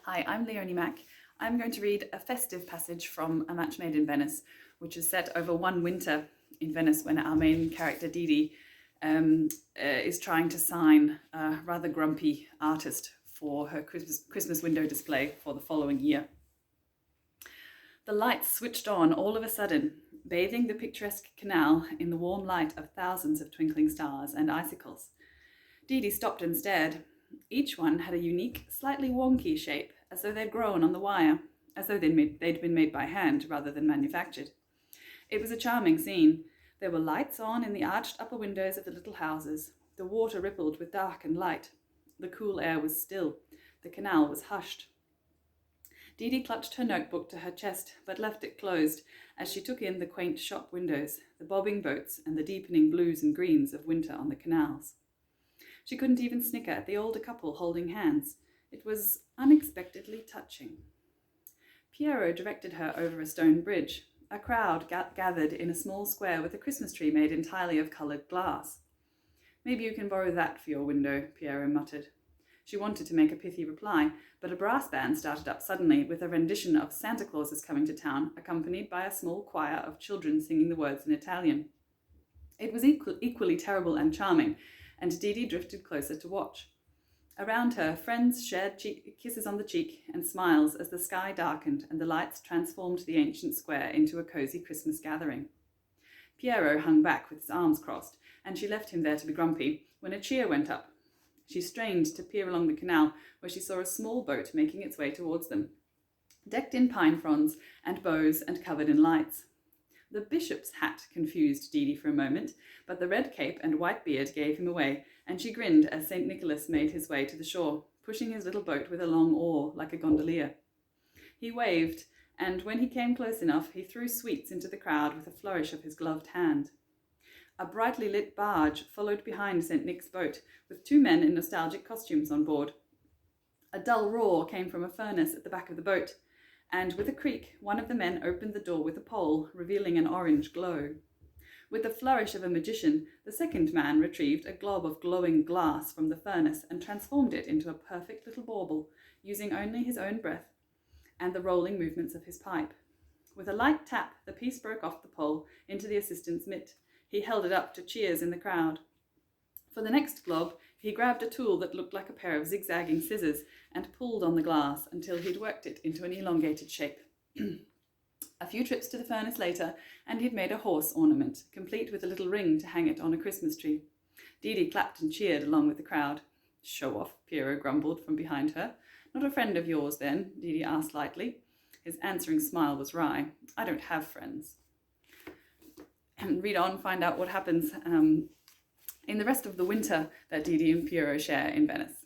Hi, I'm Leonie Mack. I'm going to read a festive passage from A Match Made in Venice, which is set over one winter in Venice when our main character Didi is trying to sign a rather grumpy artist for her Christmas window display for the following year. The lights switched on all of a sudden, bathing the picturesque canal in the warm light of thousands of twinkling stars and icicles. Didi stopped and stared. Each one had a unique, slightly wonky shape, as though they'd grown on the wire, as though they'd been made by hand rather than manufactured. It was a charming scene. There were lights on in the arched upper windows of the little houses. The water rippled with dark and light. The cool air was still. The canal was hushed. Didi clutched her notebook to her chest, but left it closed as she took in the quaint shop windows, the bobbing boats, and the deepening blues and greens of winter on the canals. She couldn't even snicker at the older couple holding hands. It was unexpectedly touching. Piero directed her over a stone bridge. A crowd gathered in a small square with a Christmas tree made entirely of coloured glass. "Maybe you can borrow that for your window," Piero muttered. She wanted to make a pithy reply, but a brass band started up suddenly with a rendition of Santa Claus is Coming to Town, accompanied by a small choir of children singing the words in Italian. It was equally terrible and charming, and Didi drifted closer to watch. Around her, friends shared kisses on the cheek and smiles as the sky darkened and the lights transformed the ancient square into a cosy Christmas gathering. Piero hung back with his arms crossed, and she left him there to be grumpy when a cheer went up. She strained to peer along the canal, where she saw a small boat making its way towards them, decked in pine fronds and bows and covered in lights. The bishop's hat confused Didi for a moment, but the red cape and white beard gave him away, and she grinned as St. Nicholas made his way to the shore, pushing his little boat with a long oar like a gondolier. He waved, and when he came close enough, he threw sweets into the crowd with a flourish of his gloved hand. A brightly lit barge followed behind St. Nick's boat, with two men in nostalgic costumes on board. A dull roar came from a furnace at the back of the boat, and with a creak, one of the men opened the door with a pole, revealing an orange glow. With the flourish of a magician, the second man retrieved a glob of glowing glass from the furnace and transformed it into a perfect little bauble, using only his own breath and the rolling movements of his pipe. With a light tap, the piece broke off the pole into the assistant's mitt. He held it up to cheers in the crowd. For the next glob, he grabbed a tool that looked like a pair of zigzagging scissors and pulled on the glass until he'd worked it into an elongated shape. A few trips to the furnace later, and he'd made a horse ornament, complete with a little ring to hang it on a Christmas tree. Didi clapped and cheered along with the crowd. "Show off," Piero grumbled from behind her. "Not a friend of yours, then?" Didi asked lightly. His answering smile was wry. "I don't have friends." And read on, find out what happens in the rest of the winter that Didi and Piero share in Venice.